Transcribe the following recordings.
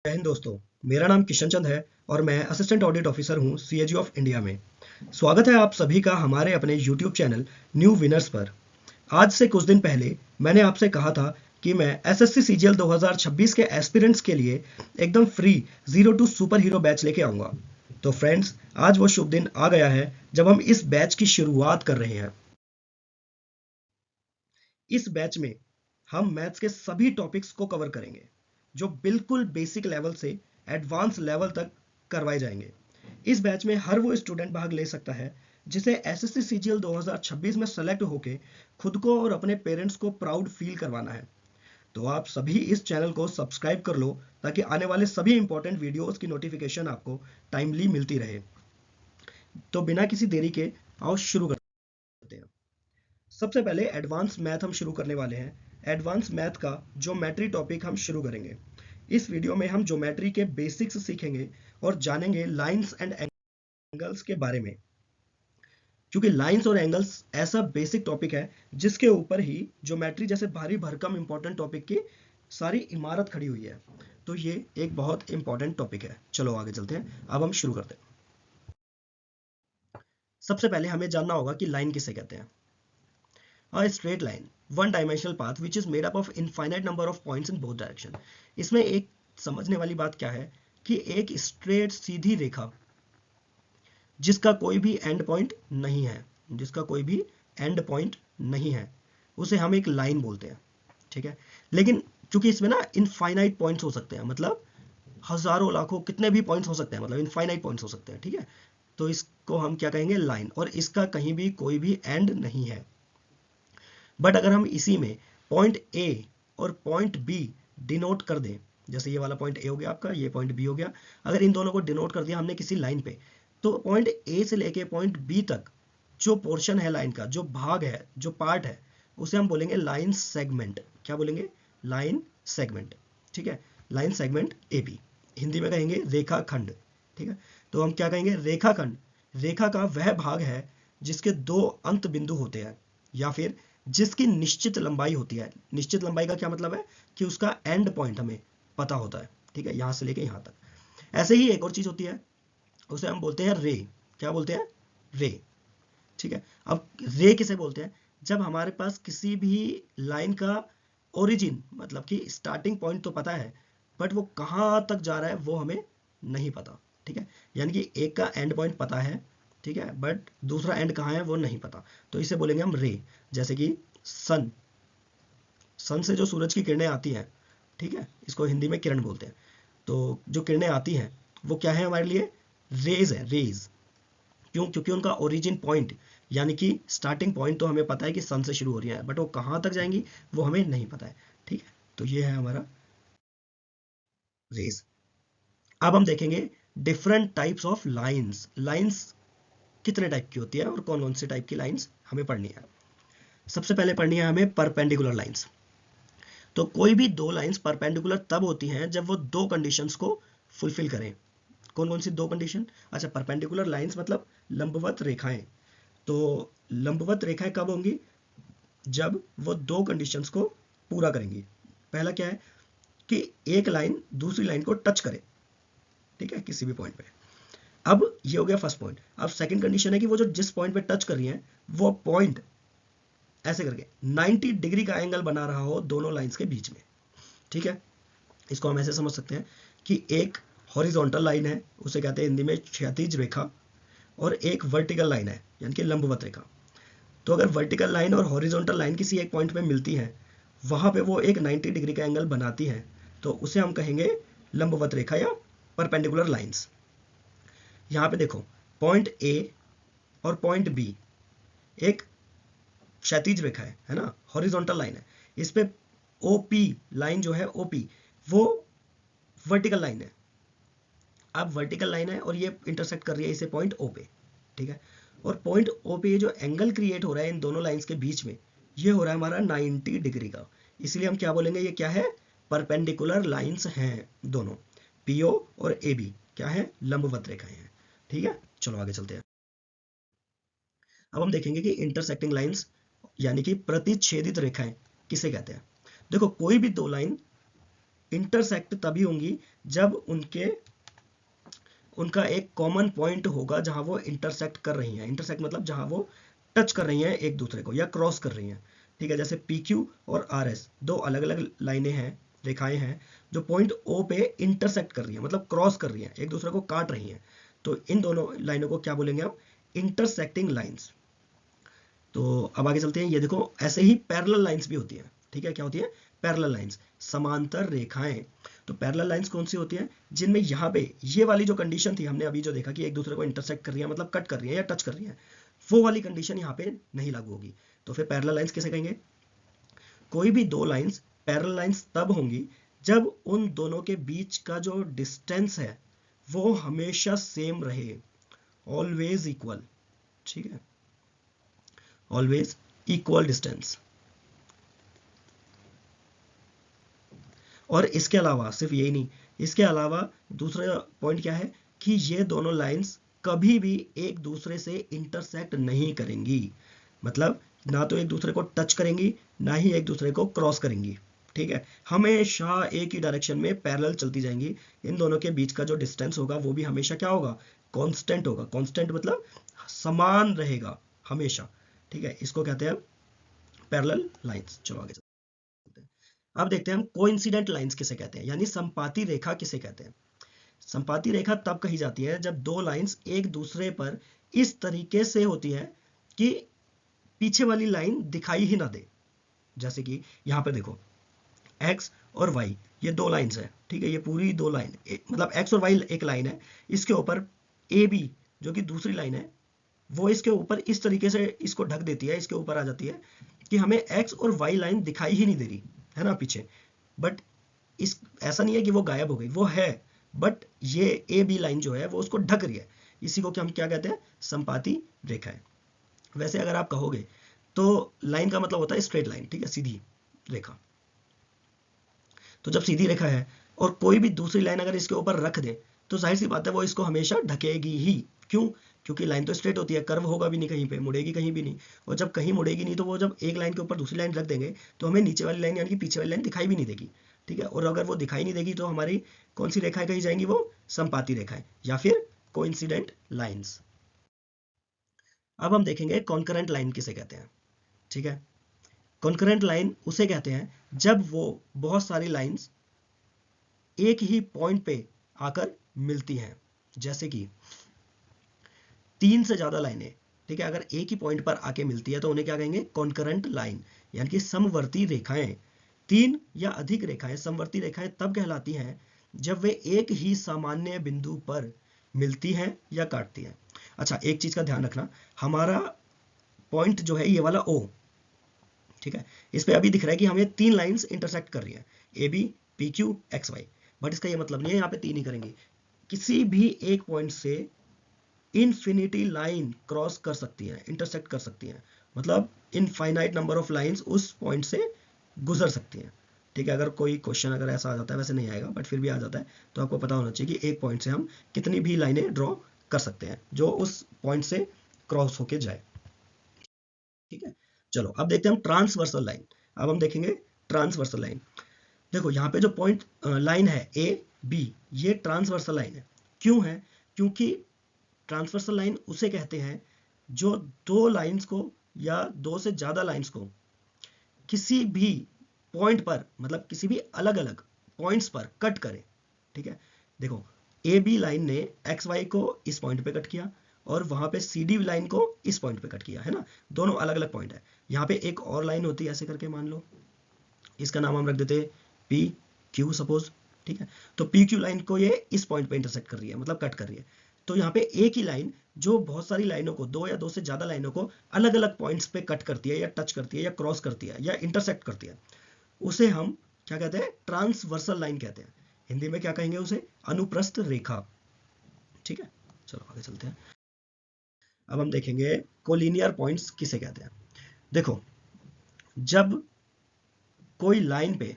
जय हिंद दोस्तों। मेरा नाम किशन चंद है और मैं असिस्टेंट ऑडिट ऑफिसर हूँ सीएजी ऑफ इंडिया में। स्वागत है आप सभी का हमारे अपने यूट्यूब चैनल न्यू विनर्स पर। आज से कुछ दिन पहले मैंने आपसे कहा था कि मैं एसएससी सीजीएल 2026 के एस्पिरेंट्स के लिए एकदम free zero to super hero batch लेके आऊंगा। तो फ्रेंड्स, आज वो शुभ दिन आ गया है जब हम इस बैच की शुरुआत कर रहे हैं। इस बैच में हम मैथ्स के सभी टॉपिक्स को कवर करेंगे जो बिल्कुल बेसिक लेवल से एडवांस लेवल तक करवाए जाएंगे। इस बैच में हर वो स्टूडेंट भाग ले सकता है जिसे एसएससी सीजीएल 2026 में सेलेक्ट होके खुद को और अपने पेरेंट्स को प्राउड फील करवाना है। तो आप सभी इस चैनल को सब्सक्राइब कर लो ताकि आने वाले सभी इंपॉर्टेंट वीडियोस की नोटिफिकेशन आपको टाइमली मिलती रहे। तो बिना किसी देरी के आओ शुरू करते हैं। सबसे पहले एडवांस मैथ हम शुरू करने वाले हैं। एडवांस मैथ का ज्योमेट्री टॉपिक हम शुरू करेंगे। इस वीडियो में हम ज्योमेट्री के बेसिक्स सीखेंगे और जानेंगे लाइंस एंड एंगल्स के बारे में, क्योंकि लाइंस और एंगल्स ऐसा बेसिक टॉपिक है जिसके ऊपर ही ज्योमेट्री जैसे भारी भरकम इंपॉर्टेंट टॉपिक की सारी इमारत खड़ी हुई है। तो ये एक बहुत इंपॉर्टेंट टॉपिक है। चलो आगे चलते हैं, अब हम शुरू करते हैं। सबसे पहले हमें जानना होगा कि लाइन किसे कहते हैं। A straight line, one dimensional path which is made up of infinite number of points in both direction। इसमें एक समझने वाली बात क्या है कि एक स्ट्रेट सीधी रेखा जिसका कोई भी एंड पॉइंट नहीं है, जिसका कोई भी एंड पॉइंट नहीं है, उसे हम एक लाइन बोलते हैं। ठीक है, लेकिन चूंकि इसमें ना इनफाइनाइट पॉइंट्स हो सकते हैं, मतलब हजारों लाखों कितने भी पॉइंट्स हो सकते हैं, मतलब इनफाइनाइट पॉइंट्स हो सकते हैं। ठीक है, तो इसको हम क्या कहेंगे, लाइन, और इसका कहीं भी कोई भी एंड नहीं है। बट अगर हम इसी में पॉइंट ए और पॉइंट बी डिनोट कर दें, जैसे ये वाला पॉइंट ए हो गया आपका, ये पॉइंट बी हो गया, अगर इन दोनों को डिनोट कर दिया हमने किसी लाइन पे, तो पॉइंट ए से लेके पॉइंट बी तक जो पोर्शन है लाइन का, जो भाग है, जो पार्ट है, उसे हम बोलेंगे लाइन सेगमेंट। क्या बोलेंगे? Line segment. ठीक है, line segment A B, Hindi में कहेंगे रेखा खंड। ठीक है, तो हम क्या कहेंगे, रेखा खंड रेखा का वह भाग है जिसके दो अंत बिंदु होते हैं या फिर जिसकी निश्चित लंबाई होती है। निश्चित लंबाई का क्या मतलब है कि उसका एंड पॉइंट हमें पता होता है। ठीक है, यहां से लेके यहां तक। ऐसे ही एक और चीज होती है, उसे हम बोलते हैं रे। क्या बोलते हैं? रे। ठीक है, अब रे किसे बोलते हैं? जब हमारे पास किसी भी लाइन का ओरिजिन, मतलब कि स्टार्टिंग पॉइंट तो पता है, बट वो कहां तक जा रहा है वो हमें नहीं पता। ठीक है, यानी कि एक का एंड पॉइंट पता है, ठीक है, बट दूसरा एंड कहाँ है वो नहीं पता, तो इसे बोलेंगे हम रे। जैसे कि सन, सन से जो सूरज की किरणें आती हैं, ठीक है, इसको हिंदी में किरण बोलते हैं। तो जो किरणें आती हैं वो क्या है हमारे लिए? रेज है, रेज। क्यों? क्योंकि उनका ओरिजिन पॉइंट यानी कि स्टार्टिंग पॉइंट तो हमें पता है कि सन से शुरू हो रही है, बट वो कहाँ तक जाएंगी वो हमें नहीं पता है। ठीक है, तो ये है हमारा रेज। अब हम देखेंगे different types of lines. Lines कितने टाइप की होती है और कौन कौन से टाइप की लाइंस हमें पढ़नी है। सबसे पहले पढ़नी है हमें परपेंडिकुलर लाइंस। तो कोई भी दो लाइंस परपेंडिकुलर तब होती हैं जब वो दो कंडीशंस को फुलफिल करें। कौन कौन सी दो कंडीशन? अच्छा, परपेंडिकुलर लाइंस मतलब लंबवत रेखाएं। तो लंबवत रेखाएं कब होंगी? जब वो दो कंडीशंस को पूरा करेंगी। पहला क्या है कि एक लाइन दूसरी लाइन को टच करे, ठीक है, किसी भी पॉइंट पे। अब ये हो गया फर्स्ट पॉइंट। अब सेकंड कंडीशन है कि वो जो जिस पॉइंट पे टच कर रही है वो पॉइंट ऐसे करके 90 डिग्री का एंगल बना रहा हो दोनों लाइंस के बीच में। ठीक है, इसको हम ऐसे समझ सकते हैं कि एक हॉरिजॉन्टल लाइन है, उसे कहते हैं हिंदी में क्षैतिज रेखा, और एक वर्टिकल लाइन है यानी कि लंबवत रेखा। तो अगर वर्टिकल लाइन और हॉरिजॉन्टल लाइन किसी एक पॉइंट पे मिलती है, वहां पे वो एक 90 डिग्री का एंगल बनाती है, तो उसे हम कहेंगे लंबवत रेखा या परपेंडिकुलर लाइंस। यहाँ पे देखो, पॉइंट ए और पॉइंट बी एक क्षैतिज रेखा है ना, हॉरिजॉन्टल लाइन है। इस पे ओपी लाइन जो है, ओपी वो वर्टिकल लाइन है। अब वर्टिकल लाइन है और ये इंटरसेक्ट कर रही है इसे पॉइंट ओ पे। ठीक है, और पॉइंट ओ पे जो एंगल क्रिएट हो रहा है इन दोनों लाइंस के बीच में, ये हो रहा है हमारा 90 डिग्री का। इसलिए हम क्या बोलेंगे, ये क्या है? परपेंडिकुलर लाइंस हैं दोनों। पीओ और ए बी क्या है? लंबवत रेखाएं हैं। ठीक है, चलो आगे चलते हैं। अब हम देखेंगे कि इंटरसेक्टिंग लाइंस यानी कि प्रतिच्छेदित रेखाएं किसे कहते हैं। देखो, कोई भी दो लाइन इंटरसेक्ट तभी होंगी जब उनका एक कॉमन पॉइंट होगा जहां वो इंटरसेक्ट कर रही हैं। इंटरसेक्ट मतलब जहां वो टच कर रही हैं एक दूसरे को या क्रॉस कर रही हैं। ठीक है, जैसे PQ और RS दो अलग अलग लाइनें हैं, रेखाएं हैं, जो पॉइंट O पे इंटरसेक्ट कर रही हैं, मतलब क्रॉस कर रही हैं, एक दूसरे को काट रही हैं। तो इन दोनों लाइनों को क्या बोलेंगे हम? Intersecting lines. तो अब आगे चलते हैं। ये देखो, ऐसे ही पैरेलल लाइंस भी होती हैं। ठीक है, क्या होती है? पैरेलल लाइंस, समांतर रेखाएं। तो पैरेलल लाइंस कौन सी होती हैं? जिनमें यहाँ पे ये वाली जो कंडीशन थी, हमने अभी जो देखा कि एक दूसरे को इंटरसेक्ट कर रही है, मतलब कट कर रही है या टच कर रही है, वो वाली कंडीशन यहाँ पे नहीं लागू होगी। तो फिर पैरेलल लाइंस किसे कहेंगे? कोई भी दो लाइंस पैरेलल लाइंस तब होंगी जब उन दोनों के बीच का जो डिस्टेंस है वो हमेशा सेम रहे, ऑलवेज इक्वल। ठीक है, ऑलवेज इक्वल डिस्टेंस। और इसके अलावा सिर्फ यही नहीं, इसके अलावा दूसरा पॉइंट क्या है कि ये दोनों लाइंस कभी भी एक दूसरे से इंटरसेक्ट नहीं करेंगी। मतलब ना तो एक दूसरे को टच करेंगी, ना ही एक दूसरे को क्रॉस करेंगी। ठीक है, हमेशा एक ही डायरेक्शन में पैरेलल चलती जाएंगी। इन दोनों के बीच का जो डिस्टेंस होगा वो भी हमेशा क्या होगा? कांस्टेंट होगा। कांस्टेंट मतलब समान रहेगा हमेशा। ठीक है, इसको कहते हैं पैरेलल लाइंस। चलो आगे चलते हैं। अब देखते हैं हम कोइंसिडेंट लाइंस किसे कहते हैं, यानी संपाती रेखा किसे कहते हैं। संपाती रेखा तब कही जाती है जब दो लाइंस एक दूसरे पर इस तरीके से होती है कि पीछे वाली लाइन दिखाई ही ना दे। जैसे कि यहाँ पे देखो, एक्स और वाई, ये दो लाइंस है। ठीक है, ये पूरी दो लाइन, मतलब एक्स और वाई एक लाइन है, इसके ऊपर ए बी जो कि दूसरी लाइन है, वो इसके ऊपर इस तरीके से इसको ढक देती है, इसके ऊपर आ जाती है कि हमें एक्स और वाई लाइन दिखाई ही नहीं दे रही है ना पीछे। बट इस ऐसा नहीं है कि वो गायब हो गई, वो है, बट ये ए बी लाइन जो है वो उसको ढक रही है। इसी को क्या हम क्या कहते हैं? संपाती रेखा है। वैसे अगर आप कहोगे तो लाइन का मतलब होता है स्ट्रेट लाइन। ठीक है, सीधी रेखा। तो जब सीधी रेखा है और कोई भी दूसरी लाइन अगर इसके ऊपर रख दे तो जाहिर सी बात है वो इसको हमेशा ढकेगी ही। क्यों? क्योंकि लाइन तो स्ट्रेट होती है, कर्व होगा भी नहीं, कहीं पे मुड़ेगी कहीं भी नहीं। और जब कहीं मुड़ेगी नहीं तो वो जब एक लाइन के ऊपर दूसरी लाइन रख देंगे तो हमें नीचे वाली लाइन यानी कि पीछे वाली लाइन दिखाई भी नहीं देगी। ठीक है, और अगर वो दिखाई नहीं देगी तो हमारी कौन सी रेखाएं कही जाएंगी? वो संपाती रेखाएं या फिर कोइंसिडेंट लाइंस। अब हम देखेंगे कॉन्करेंट लाइन किसे कहते हैं। ठीक है, कॉन्करेंट लाइन उसे कहते हैं जब वो बहुत सारी लाइंस एक ही पॉइंट पे आकर मिलती हैं। जैसे कि तीन से ज्यादा लाइनें, ठीक है, अगर एक ही पॉइंट पर आके मिलती है तो उन्हें क्या कहेंगे? कॉन्करेंट लाइन, यानी कि समवर्ती रेखाएं। तीन या अधिक रेखाएं समवर्ती रेखाएं तब कहलाती हैं जब वे एक ही सामान्य बिंदु पर मिलती हैं या काटती हैं। अच्छा, एक चीज का ध्यान रखना, हमारा पॉइंट जो है ये वाला O, ठीक है, इस पे अभी दिख रहा है कि हमें तीन लाइंस इंटरसेक्ट कर रही हैं, A B P Q X Y. But इसका ये मतलब नहीं है यहाँ पे तीन ही करेंगे, किसी भी एक पॉइंट से इनफिनिटी लाइन क्रॉस कर सकती है, इंटरसेक्ट कर सकती है। मतलब इनफाइनाइट नंबर ऑफ लाइंस उस पॉइंट से गुजर सकती हैं। ठीक है, अगर कोई क्वेश्चन अगर ऐसा आ जाता है, वैसे नहीं आएगा बट फिर भी आ जाता है, तो आपको पता होना चाहिए कि एक पॉइंट से हम कितनी भी लाइनें ड्रॉ कर सकते हैं जो उस पॉइंट से क्रॉस होके जाए। ठीक है, चलो अब देखते हैं हम ट्रांसवर्सल लाइन। अब हम देखेंगे ट्रांसवर्सल लाइन। देखो यहाँ पे जो पॉइंट लाइन है ए बी, ये ट्रांसवर्सल लाइन है। क्यों है? क्योंकि ट्रांसवर्सल लाइन उसे कहते हैं जो दो लाइंस को या दो से ज्यादा लाइंस को किसी भी पॉइंट पर, मतलब किसी भी अलग अलग पॉइंट्स पर कट करे। ठीक है, देखो ए बी लाइन ने एक्स वाई को इस पॉइंट पे कट किया और वहां पे सी डी लाइन को इस पॉइंट पे कट किया, है ना। दोनों अलग अलग पॉइंट है। यहाँ पे एक और लाइन होती है ऐसे करके, मान लो इसका नाम हम रख देते हैं पी क्यू सपोज। ठीक है, तो पी क्यू लाइन को ये इस पॉइंट पे इंटरसेक्ट कर रही है, मतलब कट कर रही है। तो यहाँ पे एक ही लाइन जो बहुत सारी लाइनों को, दो या दो से ज्यादा लाइनों को अलग अलग पॉइंट्स पे कट करती है या टच करती है या क्रॉस करती है या इंटरसेक्ट करती है, उसे हम क्या कहते हैं? ट्रांसवर्सल लाइन कहते हैं। हिंदी में क्या कहेंगे उसे? अनुप्रस्थ रेखा। ठीक है, चलो आगे चलते हैं। अब हम देखेंगे कोलिनियर पॉइंट्स किसे कहते हैं। देखो, जब कोई लाइन पे,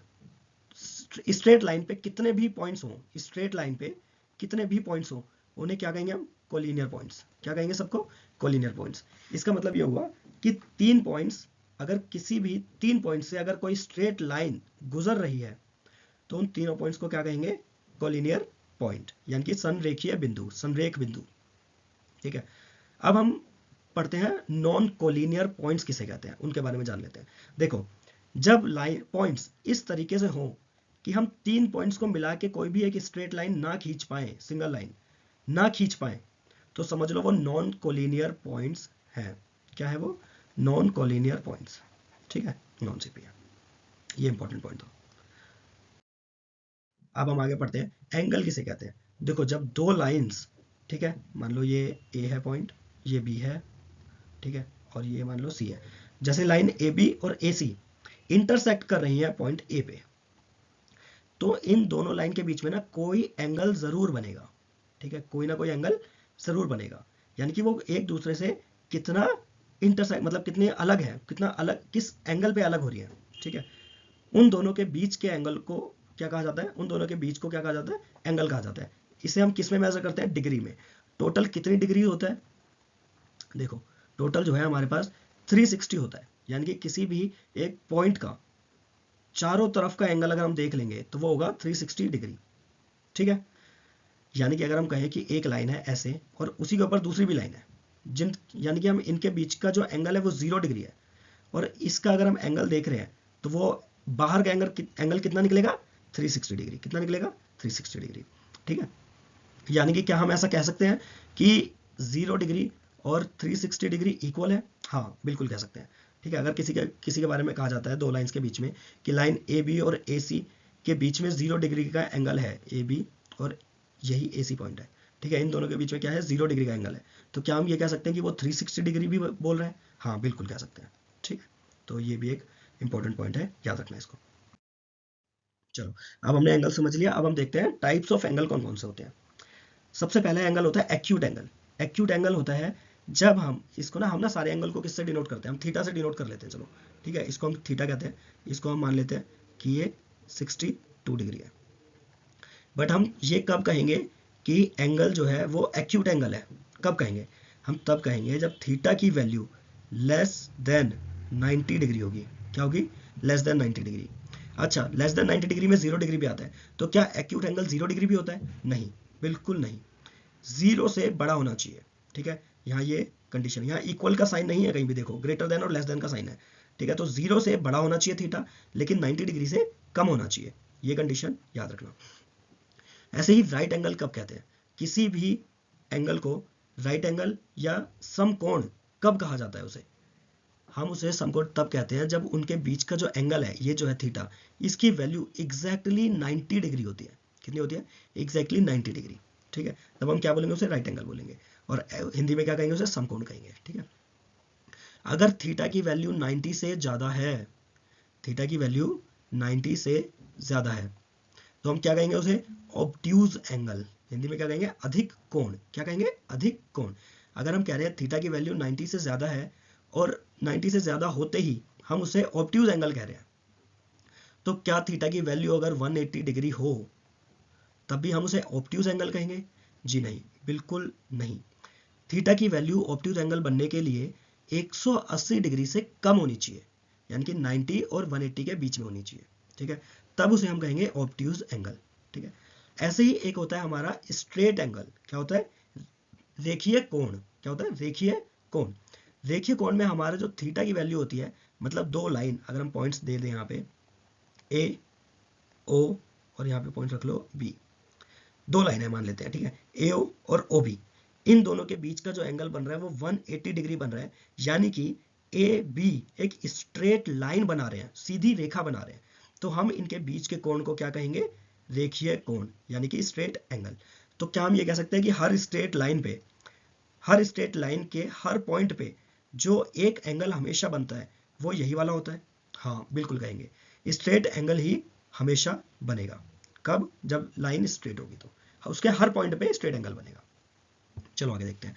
स्ट्रेट लाइन पे कितने भी पॉइंट्स हो, स्ट्रेट लाइन पे कितने भी पॉइंट्स हो, उन्हें क्या कहेंगे हम? Collinear points. क्या कहेंगे सबको? Collinear points. इसका मतलब ये हुआ कि तीन पॉइंट्स, अगर किसी भी तीन पॉइंट से अगर कोई स्ट्रेट लाइन गुजर रही है तो उन तीनों पॉइंट्स को क्या कहेंगे? कोलिनियर पॉइंट, यानी कि संरेखीय बिंदु, संरेख बिंदु। ठीक है, अब हम पढ़ते हैं नॉन कोलिनियर पॉइंट्स किसे कहते हैं, उनके बारे में जान लेते हैं। देखो, जब लाइन पॉइंट्स इस तरीके से हो कि हम तीन पॉइंट्स को मिला के कोई भी एक स्ट्रेट लाइन ना खींच पाए, सिंगल लाइन ना खींच पाए, तो समझ लो वो नॉन कोलिनियर पॉइंट्स हैं। क्या है वो? Non collinear points. ठीक है, नॉन सीपी, ये इंपॉर्टेंट पॉइंट था। अब हम आगे पढ़ते हैं एंगल किसे कहते हैं। देखो, जब दो लाइंस, ठीक है, मान लो ये ए है पॉइंट, ये बी है, ठीक है, और ये मान लो सी है। जैसे लाइन ए बी और ए सी इंटरसेक्ट कर रही है पॉइंट ए पे, तो इन दोनों लाइन के बीच में ना कोई एंगल जरूर बनेगा। ठीक है, कोई ना कोई एंगल जरूर बनेगा, यानी कि वो एक दूसरे से कितना इंटरसेक्ट, मतलब कितने अलग है, कितना अलग, किस एंगल पे अलग हो रही है। ठीक है, उन दोनों के बीच के एंगल को क्या कहा जाता है? उन दोनों के बीच को क्या कहा जाता है? एंगल कहा जाता है। इसे हम किस में मेजर करते हैं? डिग्री में। टोटल कितनी डिग्री होता है? देखो, टोटल जो है हमारे पास 360 होता है, यानी कि किसी भी एक पॉइंट का चारों तरफ का एंगल अगर हम देख लेंगे तो वो होगा 360 डिग्री। ठीक है, यानी कि अगर हम कहें कि एक लाइन है ऐसे और उसी के ऊपर दूसरी भी लाइन है, जिन यानी कि हम इनके बीच का जो एंगल है वो 0 डिग्री है, और इसका अगर हम एंगल देख रहे हैं तो वो बाहर का एंगल कितना निकलेगा? 360 डिग्री। कितना निकलेगा? 360 डिग्री। ठीक है, यानी कि क्या हम ऐसा कह सकते हैं कि 0 डिग्री और 360 डिग्री इक्वल है? हाँ, बिल्कुल कह सकते हैं। ठीक है, अगर किसी के बारे में कहा जाता है दो लाइंस के बीच में कि लाइन ए बी और ए सी के बीच में 0 डिग्री का एंगल है, ए बी और यही ए सी पॉइंट है, ठीक है, इन दोनों के बीच में क्या है? 0 डिग्री का एंगल है, तो क्या हम ये कह सकते हैं कि वो 360 डिग्री भी बोल रहे हैं? हाँ, बिल्कुल कह सकते हैं। ठीक है, तो ये भी एक इंपॉर्टेंट पॉइंट है, याद रखना इसको। चलो, अब हमने एंगल समझ लिया, अब हम देखते हैं टाइप्स ऑफ एंगल कौन कौन से होते हैं। सबसे पहला एंगल होता है एक्यूट एंगल। एक्यूट एंगल होता है जब हम ना सारे एंगल को किससे डिनोट करते हैं? हम थीटा से डिनोट कर लेते हैं। चलो, ठीक है, इसको हम थीटा कहते हैं, इसको हम मान लेते हैं कि ये 62 डिग्री है। बट हम ये कब कहेंगे कि एंगल जो है वो एक्यूट एंगल है? कब कहेंगे? हम तब कहेंगे जब थीटा की वैल्यू लेस देन 90 डिग्री होगी। क्या होगी? Less than 90 degree. अच्छा, लेस देन 90 डिग्री में 0 डिग्री भी आता है, तो क्या एक्यूट एंगल 0 डिग्री भी होता है? नहीं, बिल्कुल नहीं, 0 से बड़ा होना चाहिए। ठीक है, यहाँ ये कंडीशन, यहाँ इक्वल का साइन नहीं है कहीं भी, देखो ग्रेटर देन और लेस देन का साइन है। ठीक है, तो 0 से बड़ा होना चाहिए थीटा, लेकिन 90 डिग्री से कम होना चाहिए, ये कंडीशन याद रखना। ऐसे ही राइट एंगल कब कहते हैं? किसी भी एंगल को राइट एंगल या समकोण कब कहा जाता है? उसे हम उसे समकोण तब कहते हैं जब उनके बीच का जो एंगल है, ये जो है थीटा, इसकी वैल्यू एग्जैक्टली 90 डिग्री होती है। कितनी होती है? Exactly 90 degree. ठीक है, तब हम क्या बोलेंगे? उसे राइट एंगल बोलेंगे, और हिंदी में क्या कहेंगे? उसे समकोण कहेंगे। ठीक है, अगर थीटा की वैल्यू 90 से ज्यादा है, थीटा की वैल्यू 90 से ज्यादा है, तो हम क्या कहेंगे? उसे ऑब्ट्यूज एंगल। हिंदी में क्या कहेंगे? अधिक कोण। क्या कहेंगे? अधिक कोण। अगर हम कह रहे हैं थीटा की वैल्यू 90 से ज्यादा है और 90 से ज्यादा होते ही हम उसे ऑब्ट्यूज एंगल कह रहे हैं, तो क्या थीटा की वैल्यू अगर 180 डिग्री हो तब भी हम उसे ऑब्ट्यूज एंगल कहेंगे? जी नहीं, बिल्कुल नहीं। थीटा की वैल्यू ऑब्ट्यूज एंगल बनने के लिए 180 डिग्री से कम होनी चाहिए, यानी कि 90 और 180 के बीच में होनी चाहिए। ठीक है, तब उसे हम कहेंगे ऑब्ट्यूज एंगल। ठीक है, ऐसे ही एक होता है हमारा स्ट्रेट एंगल। क्या होता है? रेखीय कोण। क्या होता है? रेखीय कोण। रेखीय कोण में हमारा जो थीटा की वैल्यू होती है, मतलब दो लाइन अगर हम पॉइंट्स दे दें यहाँ पे ए ओ और यहाँ पे पॉइंट रख लो बी, दो लाइनें मान लेते हैं, ठीक है, ए ओ और ओ बी, इन दोनों के बीच का जो एंगल बन रहा है वो 180 डिग्री बन रहा है, यानी कि ए बी एक स्ट्रेट लाइन बना रहे हैं, सीधी रेखा बना रहे हैं, तो हम इनके बीच के कोण को क्या कहेंगे? रेखीय कोण, यानी कि स्ट्रेट एंगल। तो क्या हम ये कह सकते हैं कि हर स्ट्रेट लाइन पे, हर स्ट्रेट लाइन के हर पॉइंट पे जो एक एंगल हमेशा बनता है वो यही वाला होता है? हाँ, बिल्कुल कहेंगे, स्ट्रेट एंगल ही हमेशा बनेगा। कब? जब लाइन स्ट्रेट होगी, तो उसके हर पॉइंट पे स्ट्रेट एंगल बनेगा। चलो आगे देखते हैं।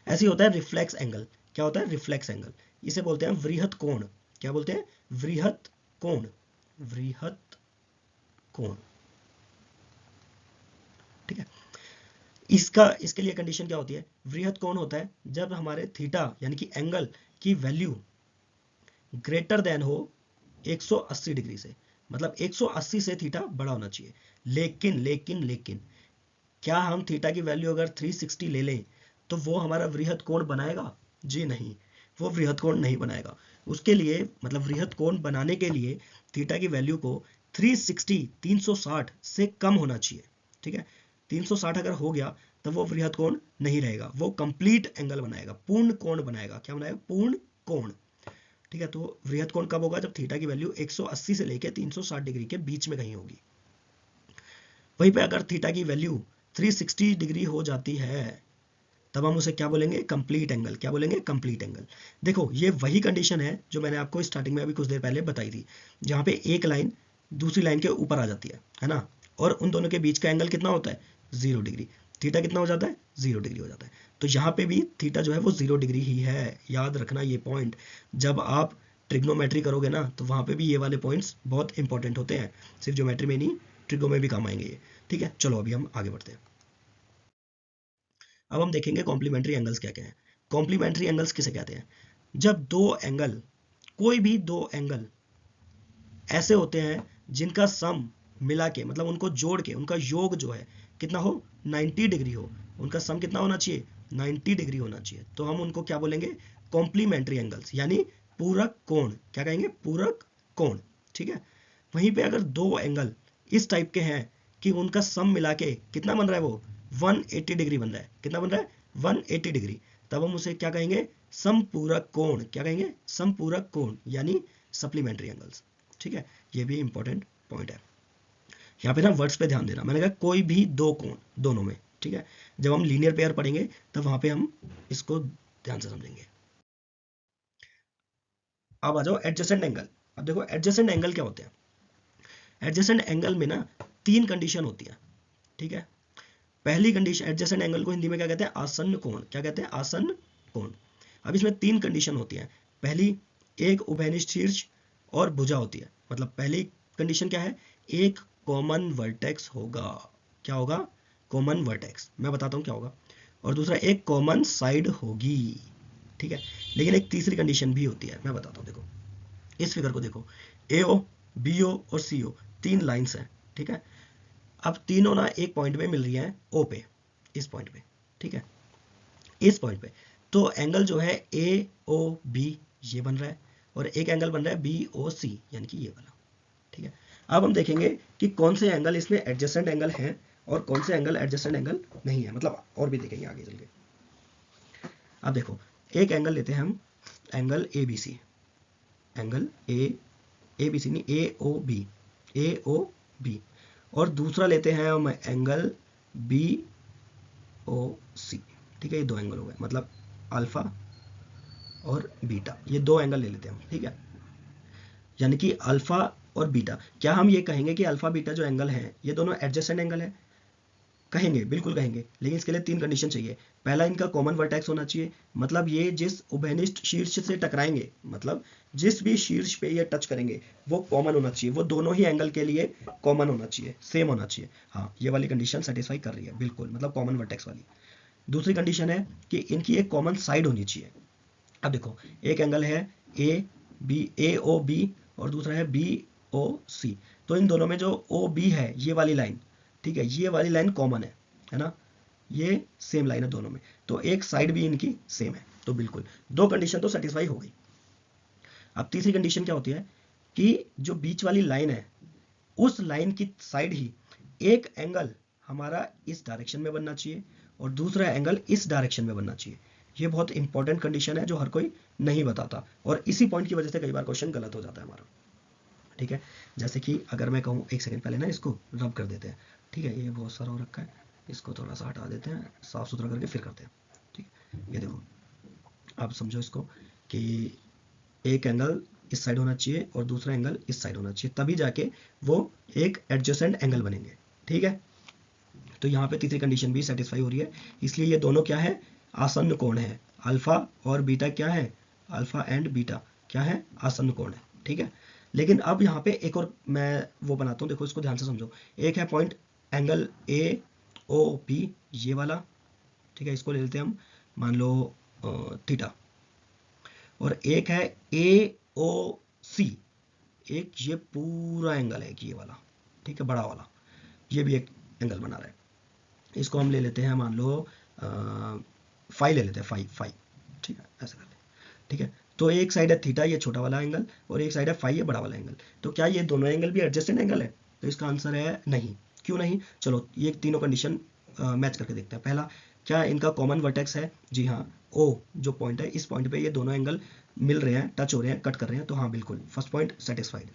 ऐसे ही होता है रिफ्लेक्स एंगल। क्या होता है रिफ्लेक्स एंगल? इसे बोलते हैं वृहत कोण। क्या बोलते हैं? वृहत कोण। वृहत कोण। ठीक है, इसके लिए कंडीशन क्या होती है? वृहत कोण होता है जब हमारे थीटा यानी कि एंगल की वैल्यू ग्रेटर देन हो 180 डिग्री से। मतलब 180 से थीटा बड़ा होना चाहिए। लेकिन लेकिन लेकिन क्या हम थीटा की वैल्यू अगर 360 ले लें तो वो हमारा वृहद कोण बनाएगा? जी नहीं, वो वृहद कोण नहीं बनाएगा। उसके लिए मतलब वृहद कोण बनाने के लिए थीटा की वैल्यू को 360 से कम होना चाहिए। ठीक है, 360 अगर हो गया तो वो वृहद कोण नहीं रहेगा, वो कंप्लीट एंगल बनाएगा, पूर्ण कोण बनाएगा। क्या बनाएगा? पूर्ण कोण। ठीक है, तो वृहद कोण कब होगा? जब थीटा की वैल्यू 180 से लेकर 360 डिग्री के बीच में कहीं होगी। वहीं पे अगर थीटा की वैल्यू 360 डिग्री हो जाती है तब हम उसे क्या बोलेंगे? Complete angle. क्या बोलेंगे? Complete angle. देखो ये वही कंडीशन है जो मैंने आपको स्टार्टिंग में अभी कुछ देर पहले बताई थी, जहां पे एक लाइन दूसरी लाइन के ऊपर आ जाती है ना, और उन दोनों के बीच का एंगल कितना होता है? 0 डिग्री। थीटा कितना हो जाता है? 0 डिग्री हो जाता है। तो यहाँ पे भी थीटा जो है वो 0 डिग्री ही है। याद रखना ये पॉइंट, जब आप ट्रिग्नोमेट्री करोगे ना तो वहां पे भी ये वाले पॉइंट्स बहुत इंपॉर्टेंट होते हैं, सिर्फ ज्योमेट्री में नहीं ट्रिग्नो में भी काम आएंगे ये। ठीक है, चलो अभी हम आगे बढ़ते हैं। अब हम देखेंगे कॉम्प्लीमेंट्री एंगल्स क्या क्या है। कॉम्प्लीमेंट्री एंगल्स किसे कहते हैं? जब दो एंगल, कोई भी दो एंगल ऐसे होते हैं जिनका सम मिला के, मतलब उनको जोड़ के उनका योग जो है कितना हो? 90 डिग्री हो। उनका सम कितना होना चाहिए? 90 डिग्री होना चाहिए। तो हम उनको क्या बोलेंगे? कॉम्प्लीमेंट्री एंगल्स, यानी पूरक कोण। क्या कहेंगे? पूरक कोण। ठीक है, वहीं पे अगर दो एंगल इस टाइप के हैं कि उनका सम मिला के कितना बन रहा है? वो 180 डिग्री बन रहा है। कितना बन रहा है? 180 डिग्री। तब हम उसे क्या कहेंगे? समपूरक कोण। क्या कहेंगे? समपूरक कोण, यानी सप्लीमेंट्री एंगल्स। ठीक है, ये भी इंपॉर्टेंट पॉइंट है। यहाँ पे ना वर्ड्स पे ध्यान देना, मैंने कहा कोई भी दो कोण दोनों में। ठीक है, जब हम लीनियर पेयर पढ़ेंगे तब वहां पे हम इसको ध्यान से समझेंगे। अब आ जाओ एडजेसेंट एंगल। अब देखो एडजेसेंट एंगल क्या होते हैं। एडजेसेंट एंगल में ना तीन कंडीशन होती है। ठीक है, पहली कंडीशन, एडजेसेंट एंगल को हिंदी में क्या कहते हैं? आसन्न कोण। क्या कहते हैं? आसन्न कोण। अब इसमें तीन कंडीशन होती है। पहली, एक उभयनिष्ठ शीर्ष और भुजा होती है। मतलब पहली कंडीशन क्या है? एक कॉमन वर्टेक्स होगा। क्या होगा? Common vertex. मैं बताता हूँ क्या होगा। और दूसरा, एक कॉमन साइड होगी। ठीक है, लेकिन एक तीसरी कंडीशन भी होती है, मैं बताता हूँ। देखो इस फिगर को देखो, ए ओ, बी ओ और सी ओ, तीन लाइंस हैं। ठीक है, अब तीनों ना एक पॉइंट पे मिल रही हैं, ओ पे, इस पॉइंट पे। ठीक है, इस पॉइंट पे तो एंगल जो है ए ओ बी ये बन रहा है, और एक एंगल बन रहा है बी ओ सी, यानी कि ये वाला। ठीक है, अब हम देखेंगे कि कौन से एंगल इसमें एडजेसेंट एंगल हैं और कौन से एंगल एडजेसेंट एंगल नहीं है, मतलब और भी देखेंगे आगे चल के। अब देखो एक एंगल लेते हैं हम, angle A B C. Angle A B C नहीं, A O B, A O B. और दूसरा लेते हैं हम एंगल बी ओ सी। ठीक है, ये दो एंगल हो गए, मतलब अल्फा और बीटा, ये दो एंगल ले लेते हैं हम। ठीक है, यानी कि अल्फा और बीटा। क्या हम ये कहेंगे कि अल्फा बीटा जो एंगल है ये दोनों एडजेसेंट एंगल है? कहेंगे, बिल्कुल कहेंगे, लेकिन इसके लिए तीन कंडीशन चाहिए। पहला, इनका कॉमन वर्टेक्स होना चाहिए, मतलब ये जिस उभयनिष्ठ शीर्ष से टकराएंगे, मतलब जिस भी शीर्ष पे ये टच करेंगे वो कॉमन होना चाहिए, वो दोनों ही एंगल के लिए कॉमन होना चाहिए, सेम होना चाहिए। हाँ, ये वाली कंडीशन सेटिस्फाई कर रही है बिल्कुल, मतलब कॉमन वर्टेक्स वाली। दूसरी कंडीशन है कि इनकी एक कॉमन साइड होनी चाहिए। अब देखो एक एंगल है ए ओ बी और दूसरा है बी ओ सी। तो इन दोनों में जो ओ बी है ये वाली लाइन, ठीक है, ये वाली लाइन कॉमन है ना, ये सेम लाइन है दोनों में, तो एक साइड भी इनकी सेम है। तो बिल्कुल दो कंडीशन तो सेटिस्फाई हो गई। अब तीसरी कंडीशन क्या होती है कि जो बीच वाली लाइन है उस लाइन की साइड ही एक एंगल हमारा इस डायरेक्शन में बनना चाहिए और दूसरा एंगल इस डायरेक्शन में बनना चाहिए। ये बहुत इंपॉर्टेंट कंडीशन है जो हर कोई नहीं बताता, और इसी पॉइंट की वजह से कई बार क्वेश्चन गलत हो जाता है हमारा। ठीक है, जैसे कि अगर मैं कहूँ, एक सेकंड पहले ना इसको रब कर देते हैं। ठीक है, ये बहुत सारा हो रखा है, इसको थोड़ा सा हटा देते हैं, साफ सुथरा करके फिर करते हैं। ठीक है, ये देखो आप समझो इसको कि एक एंगल इस साइड होना चाहिए और दूसरा एंगल इस साइड होना चाहिए, तभी जाके वो एक एडजेसेंट एंगल बनेंगे। ठीक है, तो यहाँ पे तीसरी कंडीशन भी सेटिस्फाई हो रही है, इसलिए ये दोनों क्या है? आसन्न कोण है। अल्फा और बीटा क्या है? अल्फा एंड बीटा क्या है? आसन्न कोण है। ठीक है, लेकिन अब यहाँ पे एक और मैं वो बनाता हूँ, देखो इसको ध्यान से समझो। एक है point angle A O B, ये वाला। ठीक है, इसको ले लेते हैं हम, मान लो थीटा। और एक है ए ओ सी, एक ये पूरा एंगल है कि ये वाला, ठीक है, बड़ा वाला, ये भी एक एंगल बना रहा है। इसको हम ले लेते हैं, मान लो फाइव ले लेते हैं, फाइव, ठीक है, ऐसे करते हैं, ठीक है। तो एक साइड है थीटा, ये छोटा वाला एंगल, और एक साइड है फाइव, ये बड़ा वाला एंगल। तो क्या ये दोनों एंगल भी एडजस्टेंट एंगल है? तो इसका आंसर है नहीं। क्यों नहीं? चलो ये तीनों कंडीशन मैच करके देखते हैं। पहला, क्या इनका कॉमन वर्टेक्स है? जी हाँ, ओ जो पॉइंट है, इस पॉइंट पे ये दोनों एंगल मिल रहे हैं, टच हो रहे हैं, कट कर रहे हैं, तो हाँ बिल्कुल, first point satisfied.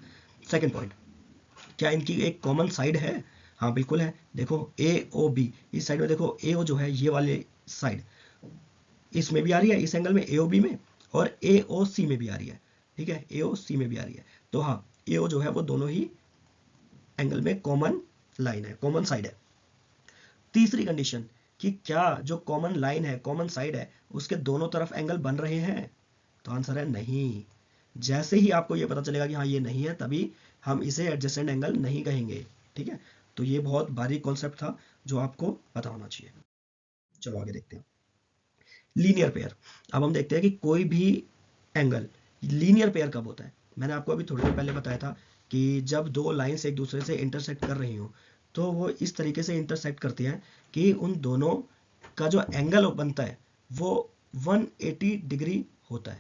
Second point, क्या इनकी एक कॉमन साइड है? हाँ बिल्कुल है। देखो ए ओ बी, इस साइड में देखो ए ओ जो है ये वाले साइड इसमें भी आ रही है, इस एंगल में ए ओ बी में, और ए ओ सी में भी आ रही है, ठीक है, ए ओ सी में भी आ रही है। तो हाँ, ए ओ जो है वो दोनों ही एंगल में कॉमन लाइन है, कॉमन साइड है। तीसरी कंडीशन, कि क्या जो कॉमन लाइन है, कॉमन साइड है, उसके दोनों तरफ एंगल बन रहे हैं? तो आंसर है नहीं। जैसे ही आपको ये पता चलेगा कि हाँ ये नहीं है, तभी हम इसे एडजेसेंट एंगल नहीं कहेंगे, ठीक है। तो ये बहुत बारीक कॉन्सेप्ट था जो आपको पता होना चाहिए। चलो आगे देखते हैं, लीनियर पेयर। अब हम देखते हैं कि कोई भी एंगल लीनियर पेयर कब होता है। मैंने आपको अभी थोड़ी देर पहले बताया था कि जब दो लाइंस एक दूसरे से इंटरसेक्ट कर रही हो, तो वो इस तरीके से इंटरसेक्ट करती हैं कि उन दोनों का जो एंगल बनता है वो 180 डिग्री होता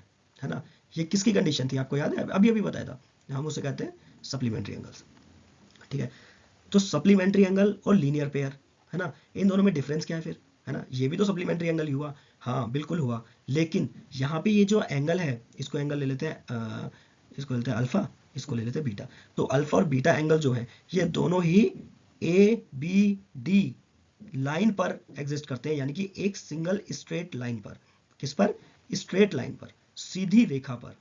है ना। ये किसकी कंडीशन थी आपको याद है? अभी अभी बताया था, हम उसे कहते हैं सप्लीमेंट्री एंगल्स, ठीक है। तो सप्लीमेंट्री एंगल और लीनियर पेयर, है ना, इन दोनों में डिफरेंस क्या है फिर, है ना। ये भी तो सप्लीमेंट्री एंगल ही हुआ, हाँ बिल्कुल हुआ, लेकिन यहाँ पे ये जो एंगल है, इसको एंगल ले लेते हैं, इसको लेते हैं अल्फा, इसको ले लेते हैं बीटा। तो अल्फा और बीटा एंगल जो है ये दोनों ही ए बी डी लाइन पर एग्जिस्ट करते हैं, यानी कि एक सिंगल स्ट्रेट लाइन पर। किस पर? स्ट्रेट लाइन पर, सीधी रेखा पर,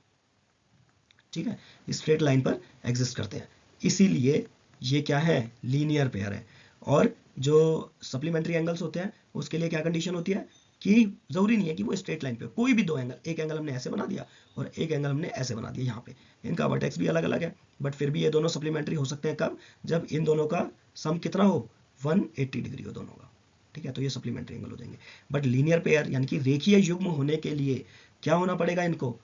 ठीक है, स्ट्रेट लाइन पर एग्जिस्ट करते हैं। इसीलिए ये क्या है? लीनियर पेयर है। और जो सप्लीमेंट्री एंगल्स होते हैं उसके लिए क्या कंडीशन होती है कि जरूरी नहीं है कि वो स्ट्रेट लाइन पे, कोई भी दो एंगल, एक एंगल हमने ऐसे बना दिया और एक एंगल हमने ऐसे बना दिया, यहाँ पे इनका वर्टेक्स भी अलग अलग है, बट फिर भी ये दोनों सप्लीमेंट्री हो सकते हैं। कब? जब इन दोनों का सम कितना हो? 180 डिग्री हो दोनों का, ठीक है, तो ये सप्लीमेंट्री एंगल हो जाएंगे। बट लीनियर पेयर यानी कि रेखीय युग्म होने के लिए क्या होना पड़ेगा इनको?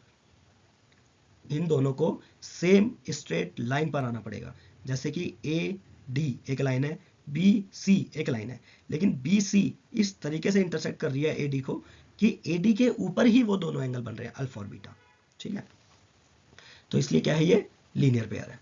इन दोनों को सेम स्ट्रेट लाइन पर आना पड़ेगा। जैसे कि ए डी एक लाइन है, बी सी एक लाइन है, लेकिन बी सी इस तरीके से इंटरसेक्ट कर रही है ए डी को कि ए डी के ऊपर ही वो दोनों एंगल बन रहे हैं, अल्फा और बीटा, ठीक है। तो इसलिए क्या है? ये लीनियर पेयर है।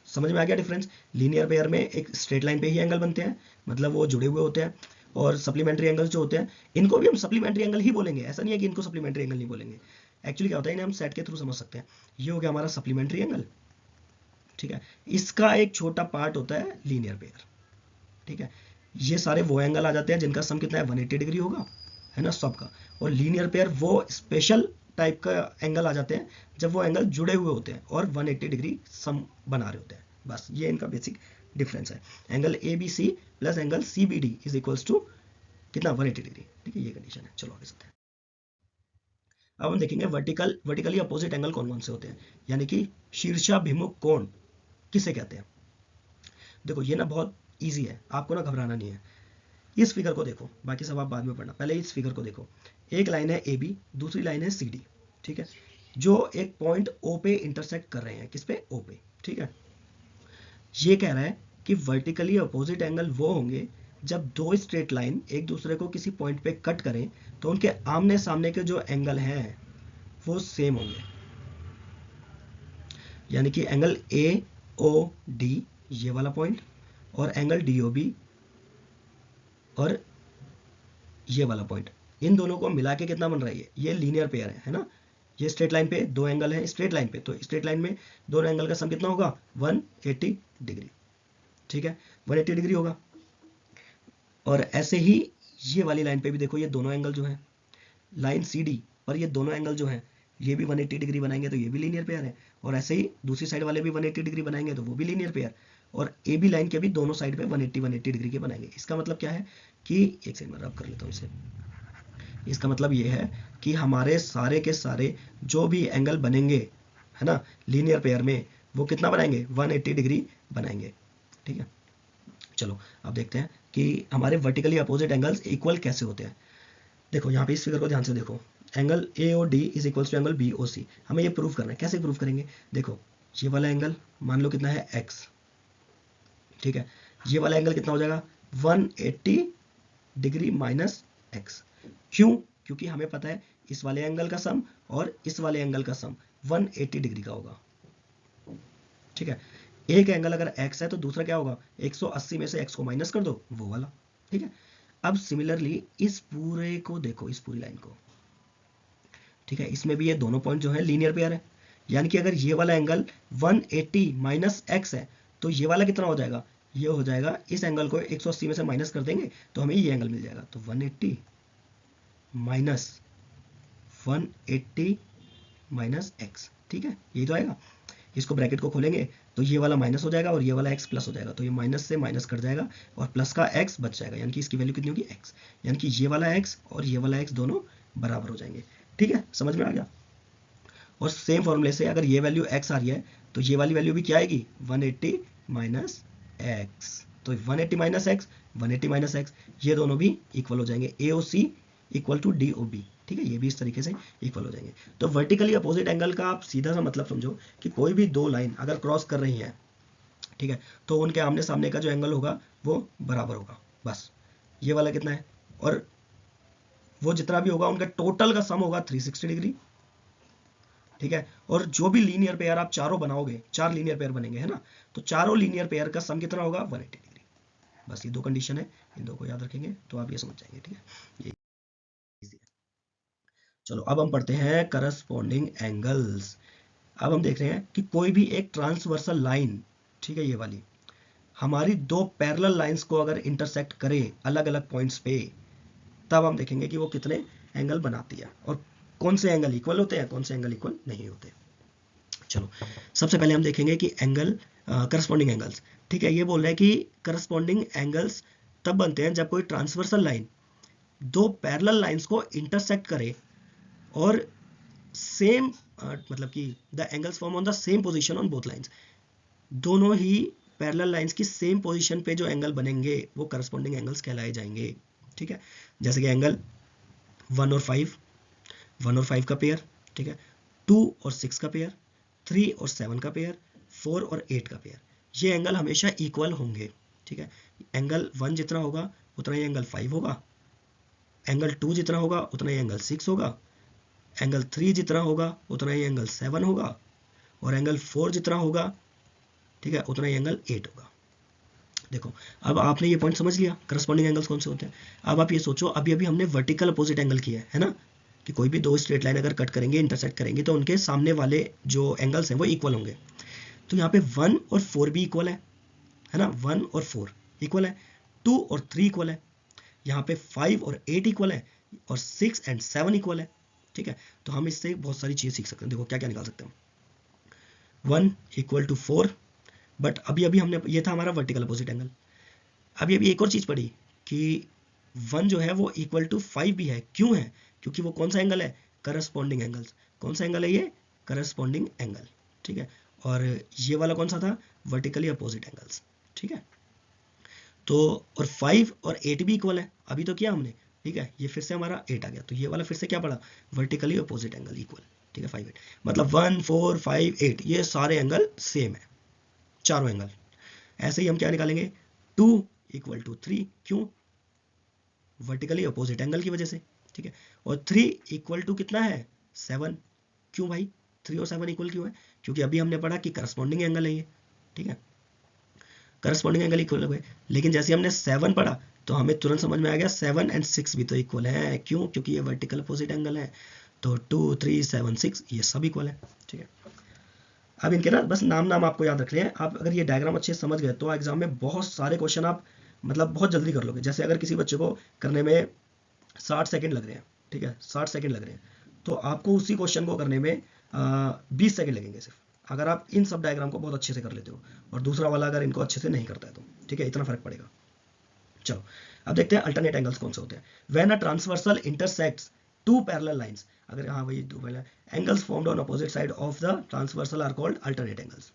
समझ में आ गया डिफरेंस? लीनियर पेयर में एक स्ट्रेट लाइन पे ही एंगल बनते हैं, मतलब वो जुड़े हुए होते हैं। और सप्लीमेंट्री एंगल्स जो होते हैं इनको भी हम सप्लीमेंट्री एंगल ही बोलेंगे, ऐसा नहीं है कि इनको सप्लीमेंट्री एंगल नहीं बोलेंगे। एक्चुअली क्या होता है, इन्हें हम सेट के थ्रू समझ सकते हैं। ये हो गया हमारा सप्लीमेंट्री एंगल, ठीक है। इसका एक छोटा पार्ट होता है लीनियर पेयर, ठीक है। ये सारे वो एंगल आ जाते हैं जिनका सम कितना है? 180 डिग्री होगा, है ना, सबका। और लीनियर पेयर वो स्पेशल टाइप का एंगल आ जाते हैं जब वो एंगल जुड़े हुए होते हैं और 180 डिग्री सम बना रहे होते हैं। बस ये इनका बेसिक डिफरेंस है। Angle A B C plus angle C B D is equals to कितना? 180 डिग्री, ठीक है, ये कंडीशन है। चलो आगे चलते हैं। अब हम देखेंगे वर्टिकली अपोजिट एंगल कौन कौन से होते हैं, यानी कि शीर्षाभिमुख कोण किसे कहते हैं। देखो ये ना बहुत ईजी है, आपको ना घबराना नहीं है। इस फिगर को देखो, बाकी सब आप बाद में पढ़ना, पहले इस फिगर को देखो। एक लाइन है ए बी, दूसरी लाइन है सी डी, ठीक है, जो एक पॉइंट ओ पे इंटरसेक्ट कर रहे हैं। किस पे? ओ पे, ठीक है। ये कह रहा है कि वर्टिकली अपोजिट एंगल वो होंगे जब दो स्ट्रेट लाइन एक दूसरे को किसी पॉइंट पे कट करें तो उनके आमने सामने के जो एंगल हैं वो सेम होंगे। यानी कि एंगल ए ओ डी ये वाला पॉइंट और एंगल डी ओ बी और ये वाला पॉइंट, इन दोनों को मिला के कितना बन रहा है? ये लीनियर पेयर है ना। ये स्ट्रेट लाइन पे दो एंगल है, स्ट्रेट लाइन पे, तो स्ट्रेट लाइन में दोनों एंगल का सम कितना होगा? 180 डिग्री, ठीक है, 180 डिग्री होगा। और ऐसे ही ये वाली लाइन पे भी देखो, ये दोनों एंगल जो है लाइन सी डी पर, ये दोनों एंगल जो है ये भी 180 डिग्री बनाएंगे तो ये भी लीनियर पेयर है। और ऐसे ही दूसरी साइड वाले भी 180 डिग्री बनाएंगे तो वो भी लीनियर पेयर। और ए बी लाइन के भी दोनों साइड पे 180 डिग्री के बनाएंगे। इसका मतलब क्या है कि एक सेकंड में रब कर लेता हूँ इसे। इसका मतलब ये है कि हमारे सारे के सारे जो भी एंगल बनेंगे, है ना, लीनियर पेयर में, वो कितना बनाएंगे? 180 डिग्री बनाएंगे, ठीक है। चलो अब देखते हैं कि हमारे वर्टिकली अपोजिट एंगल्स इक्वल कैसे होते हैं। देखो यहाँ पे इस फिगर को ध्यान से देखो, angle A O D is equals to angle B O C. हमें ये प्रूव करना है। कैसे प्रूव करेंगे? देखो ये वाला एंगल मान लो कितना है x, ठीक है, ये वाला एंगल कितना हो जाएगा 180 डिग्री माइनस x। क्यों? क्योंकि हमें पता है इस वाले एंगल का सम और इस वाले एंगल का सम 180 डिग्री का होगा, ठीक है। एक एंगल अगर x है तो दूसरा क्या होगा, 180 में से x को माइनस कर दो, वो वाला, ठीक है। अब सिमिलरली इस पूरे को देखो, इस पूरी लाइन को, ठीक है, इसमें भी ये दोनों पॉइंट जो है लीनियर पेयर है, यानी कि अगर ये वाला एंगल 180 माइनस x है तो ये वाला कितना हो जाएगा, ये हो जाएगा, इस एंगल को 180 में से माइनस कर देंगे तो हमें ये एंगल मिल जाएगा, तो 180 माइनस 180 माइनस x, ठीक है, यही तो आएगा। इसको ब्रैकेट को खोलेंगे तो ये वाला माइनस हो जाएगा और ये वाला x प्लस हो जाएगा, तो ये माइनस से माइनस कट जाएगा और प्लस का x बच जाएगा, यानी कि इसकी वैल्यू कितनी होगी x, यानी कि ये वाला x और ये वाला x दोनों बराबर हो जाएंगे, ठीक है, समझ में आ गया। और सेम फॉर्मूले से अगर ये वैल्यू x आ रही है तो ये वाली वैल्यू भी क्या आएगी 180 माइनस एक्स, तो 180 माइनस एक्स 180 माइनस एक्स, ये दोनों भी इक्वल हो जाएंगे, AOC इक्वल टू DOB, ठीक है, ये भी इस तरीके से इक्वल हो जाएंगे। तो वर्टिकली अपोजिट एंगल का आप सीधा सा मतलब समझो कि कोई भी दो लाइन अगर क्रॉस कर रही हैं, ठीक है, तो उनके आमने सामने का जो एंगल होगा वो बराबर होगा, बस। ये वाला कितना है और वो जितना भी होगा उनका टोटल का सम होगा 360 डिग्री, ठीक है। और जो भी लीनियर पेयर आप चारों बनाओगे, 4 लीनियर पेयर बनेंगे, है ना, तो चारों लीनियर पेयर का सम कितना होगा 180 डिग्री। बस ये दो कंडीशन है, इन दो को याद रखेंगे तो आप ये समझ जाएंगे, ठीक है, ये इजी है। चलो अब हम पढ़ते हैं करस्पॉन्डिंग एंगल्स। अब हम देख रहे हैं कि कोई भी एक ट्रांसवर्सल लाइन, ठीक है, ये वाली हमारी दो पैरेलल लाइंस को अगर इंटरसेक्ट करे अलग अलग पॉइंट्स पे, तब हम देखेंगे कि वो कितने एंगल बनाती है और कौन से एंगल इक्वल होते हैं, कौन से एंगल इक्वल नहीं होते। चलो सबसे पहले हम देखेंगे कि एंगल करस्पॉन्डिंग एंगल्स, ठीक है, ये बोल रहे हैं कि करस्पॉन्डिंग एंगल्स तब बनते हैं जब कोई ट्रांसवर्सल लाइन दो पैरेलल लाइंस को इंटरसेक्ट करे और सेम मतलब कि the angles form on the same position on both lines, दोनों ही पैरेलल लाइंस की सेम पोजीशन पे जो एंगल बनेंगे वो करस्पॉन्डिंग एंगल्स कहलाए जाएंगे, ठीक है। जैसे कि एंगल 1 और 5 का पेयर, ठीक है, 2 और 6 का पेयर, 3 और 7 का पेयर, 4 और 8 का पेयर, ये एंगल हमेशा इक्वल होंगे, ठीक है। एंगल 1 जितना होगा उतना ही एंगल 5 होगा, एंगल 2 जितना होगा उतना ही एंगल 6 होगा, एंगल 3 जितना होगा उतना ही एंगल 7 होगा और एंगल 4 जितना होगा, ठीक है, उतना ही एंगल 8 होगा। देखो अब आपने ये पॉइंट समझ लिया करस्पॉन्डिंग एंगल्स कौन से होते हैं। अब आप ये सोचो, अभी अभी हमने वर्टिकल अपोजिट एंगल किया है ना, कि कोई भी दो स्ट्रेट लाइन अगर कट करेंगे, इंटरसेक्ट करेंगे, तो उनके सामने वाले जो एंगल्स हैं वो इक्वल होंगे। तो यहाँ पे 1 और 4 भी इक्वल है ना, 1 और 4 इक्वल है, 2 और 3 इक्वल है, यहाँ पे 5 और 8 इक्वल है और 6 एंड 7 इक्वल है, ठीक है। तो हम इससे बहुत सारी चीज़ सीख सकते हैं। देखो क्या क्या निकाल सकते हैं, 1 इक्वल टू 4, बट अभी अभी हमने, ये था हमारा वर्टिकल अपोजिट एंगल। अभी अभी एक और चीज़ पढ़ी कि 1 जो है वो इक्वल टू 5 भी है, क्यों है, क्योंकि वो कौन सा एंगल है, करस्पॉन्डिंग एंगल्स। कौन सा एंगल है ये, करस्पॉन्डिंग एंगल, ठीक है। और ये वाला कौन सा था, वर्टिकली अपोजिट एंगल्स, ठीक है। तो और 5 और 8 भी इक्वल है, अभी तो किया हमने, ठीक है, ये फिर से हमारा 8 आ गया, तो ये वाला फिर से क्या पड़ा, वर्टिकली अपोजिट एंगल इक्वल, ठीक है, 5 8, मतलब 1 4 5 8 ये सारे एंगल सेम है, चारों एंगल। ऐसे ही हम क्या निकालेंगे, 2 इक्वल टू 3, क्यों, वर्टिकली अपोजिट एंगल की वजह से, ठीक है। और 3 इक्वल टू कितना है 7, क्यों भाई 3 और 7 इक्वल क्यों है, क्योंकि अभी हमने पढ़ा कि करस्पॉन्डिंग एंगल है ये, ठीक है, करस्पॉन्डिंग एंगल इक्वल हुए। लेकिन जैसे हमने 7 पढ़ा तो हमें तुरंत समझ में आ गया 7 एंड 6 भी तो इक्वल है, क्यों, क्योंकि ये वर्टिकल अपोजिट एंगल है। तो 2 3 7 6 ये सब इक्वल है, ठीक है। अब इनके ना बस नाम आपको याद रखने हैं। आप अगर ये डायग्राम अच्छे से समझ गए तो एग्जाम में बहुत सारे क्वेश्चन आप मतलब बहुत जल्दी कर लोगे। जैसे अगर किसी बच्चे को करने में 60 सेकंड लग रहे हैं, ठीक है, 60 सेकंड लग रहे हैं, तो आपको उसी क्वेश्चन को करने में 20 सेकंड लगेंगे सिर्फ, अगर आप इन सब डायग्राम को बहुत अच्छे से कर लेते हो और दूसरा वाला अगर इनको अच्छे से नहीं करता है तो, ठीक है, इतना फर्क पड़ेगा। चलो अब देखते हैं अल्टरनेट एंगल्स कौन से होते हैं। When a transversal intersects two parallel lines, अगर हाँ वही दो parallel angles formed on opposite side of the transversal are called alternate angles.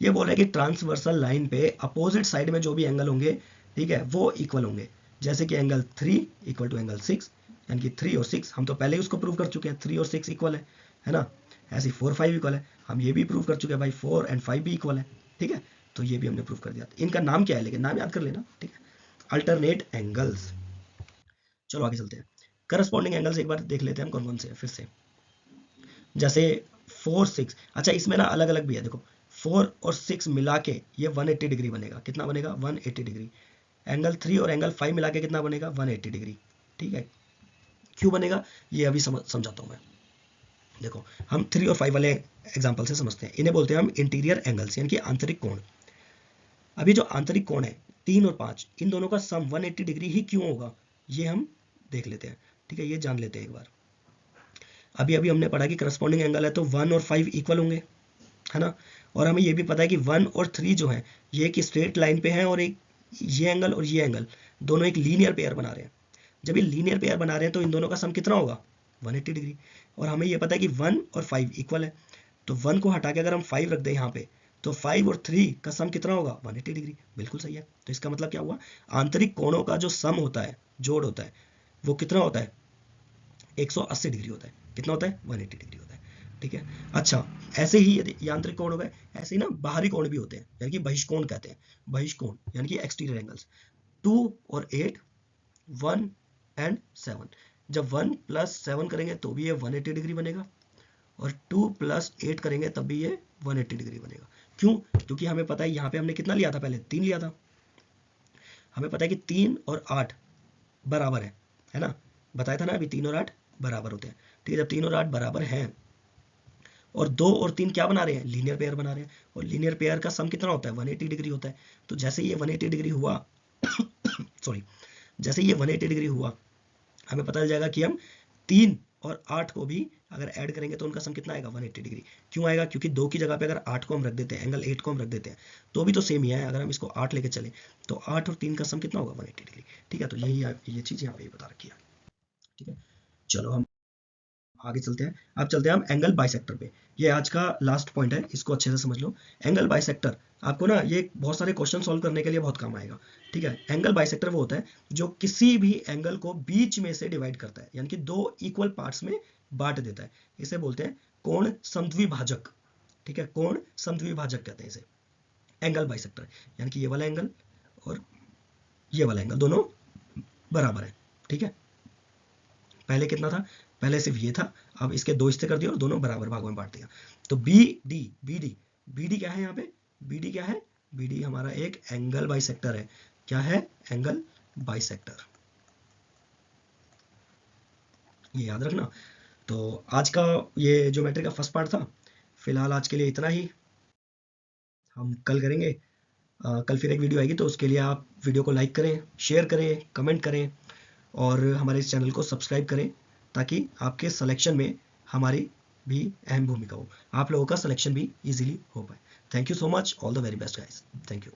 ये बोल रहे हैं कि ट्रांसवर्सल लाइन पे अपोजिट साइड में जो भी एंगल होंगे, ठीक है, वो इक्वल होंगे। जैसे कि एंगल 3 इक्वल टू एंगल 6, यानी कि 3 और 6 हम तो पहले ही उसको प्रूव कर चुके हैं, 3 और 6 इक्वल है है ना। ऐसे 4 5 इक्वल है, हम ये भी प्रूव कर चुके हैं भाई, 4 एंड 5 भी इक्वल है, ठीक है। तो ये भी हमने प्रूव कर दिया। इनका नाम क्या है, लेकिन नाम याद कर लेना, ठीक है, अल्टरनेट एंगल्स। चलो आगे चलते हैं, करस्पॉन्डिंग एंगल्स एक बार देख लेते हैं हम कौन कौन से हैं फिर से। जैसे 4 6, अच्छा इसमें ना अलग अलग भी है, देखो 4 और 6 मिला के ये 180 डिग्री बनेगा, कितना बनेगा 180 डिग्री। एंगल 3 और एंगल 5 मिला के कितना बनेगा 180 डिग्री, ठीक है। क्यों बनेगा ये अभी समझाता हूँ मैं। देखो हम 3 और 5 वाले एग्जांपल से समझते हैं, इन्हें बोलते हैं हम इंटीरियर एंगल्स, यानी कि आंतरिक कोण। अभी जो आंतरिक कोण है 3 और 5, इन दोनों का सम 180 डिग्री ही क्यों होगा, ये हम देख लेते हैं, ठीक है, ये जान लेते हैं एक बार। अभी अभी हमने पढ़ा कि करस्पॉन्डिंग एंगल है तो 1 और 5 इक्वल होंगे, है ना। और हमें ये भी पता है कि 1 और 3 जो है ये एक स्ट्रेट लाइन पे हैं, और एक ये एंगल और ये एंगल दोनों एक लीनियर पेयर बना रहे हैं। जब ये लीनियर पेयर बना रहे हैं तो इन दोनों का सम कितना होगा 180 डिग्री। और हमें ये पता है कि 1 और 5 इक्वल है, तो 1 को हटा के अगर हम 5 रख दें यहाँ पे, तो 5 और 3 का सम कितना होगा 180 डिग्री, बिल्कुल सही है। तो इसका मतलब क्या हुआ, आंतरिक कोणों का जो सम होता है, जोड़ होता है, वो कितना होता है 180 डिग्री होता है। कितना होता है 180 डिग्री होता है, ठीक है। अच्छा ऐसे ही यदि यांत्रिक कोण हो गए, ऐसे ही ना बाहरी कोण भी होते हैं, यानी कि बहिष्कोण कहते हैं। बहिष्कोण यानी कि एक्सटीरियर एंगल्स, 2 और 8, 1 एंड 7। जब 1 प्लस 7 करेंगे तो भी ये 180 डिग्री बनेगा, और 2 प्लस 8 करेंगे तब भी ये 180 डिग्री बनेगा। क्यों, क्योंकि हमें पता है यहाँ पे हमने कितना लिया था, पहले 3 लिया था। हमें पता है कि 3 और 8 बराबर है ना, बताया था ना अभी 3 और 8 बराबर होते हैं, ठीक है। जब 3 और 8 बराबर हैं और 2 और 3 क्या बना रहे हैं, लीनियर पेयर बना रहे हैं, और लीनियर पेयर का सम कितना होता है 180 डिग्री होता है। तो जैसे ये 180 डिग्री हुआ सॉरी, जैसे ये 180 डिग्री हुआ, हमें पता चल जाएगा कि हम 3 और 8 को भी अगर ऐड करेंगे तो उनका सम कितना आएगा 180 डिग्री। क्यों आएगा, क्योंकि 2 की जगह पे अगर 8 को हम रख देते हैं, एंगल 8 को हम रख देते हैं, तो भी तो सेम ही है। अगर हम इसको 8 लेके चले तो 8 और 3 का सम कितना होगा 180 डिग्री, ठीक है। तो यही ये चीज़ यहाँ पे बता रखी है, ठीक है। चलो हम आगे चलते हैं। अब चलते हैं हम एंगल बाइसेक्टर पे। ये आज का लास्ट पॉइंट है, इसको अच्छे से समझ लो। एंगल बाइसेक्टर आपको ना ये बहुत सारे क्वेश्चन सॉल्व करने के लिए बहुत काम आएगा, ठीक है। एंगल बाइसेक्टर वो होता है जो किसी भी एंगल को बीच में से डिवाइड करता है, यानी कि 2 इक्वल पार्ट्स में बांट देता है। इसे बोलते हैं कोण समद्विभाजक, ठीक है, कोण समद्विभाजक कहते हैं इसे, एंगल बाइसेक्टर। यानी कि ये वाला एंगल और ये वाला एंगल दोनों बराबर है, ठीक है। पहले कितना था, पहले सिर्फ ये था, अब इसके 2 हिस्से कर दिए और दोनों बराबर भागों में बांट दिया। तो B D B D B D क्या है यहाँ पे, बी डी क्या है, बी डी हमारा एक एंगल बाइसेक्टर है। क्या है, एंगल बाइसेक्टर, ये याद रखना। तो आज का ये ज्योमेट्री का फर्स्ट पार्ट था, फिलहाल आज के लिए इतना ही। हम कल करेंगे, कल फिर एक वीडियो आएगी, तो उसके लिए आप वीडियो को लाइक करें, शेयर करें, कमेंट करें, और हमारे इस चैनल को सब्सक्राइब करें, ताकि आपके सिलेक्शन में हमारी भी अहम भूमिका हो, आप लोगों का सिलेक्शन भी इजीली हो पाए। Thank you so much, all the very best guys, thank you.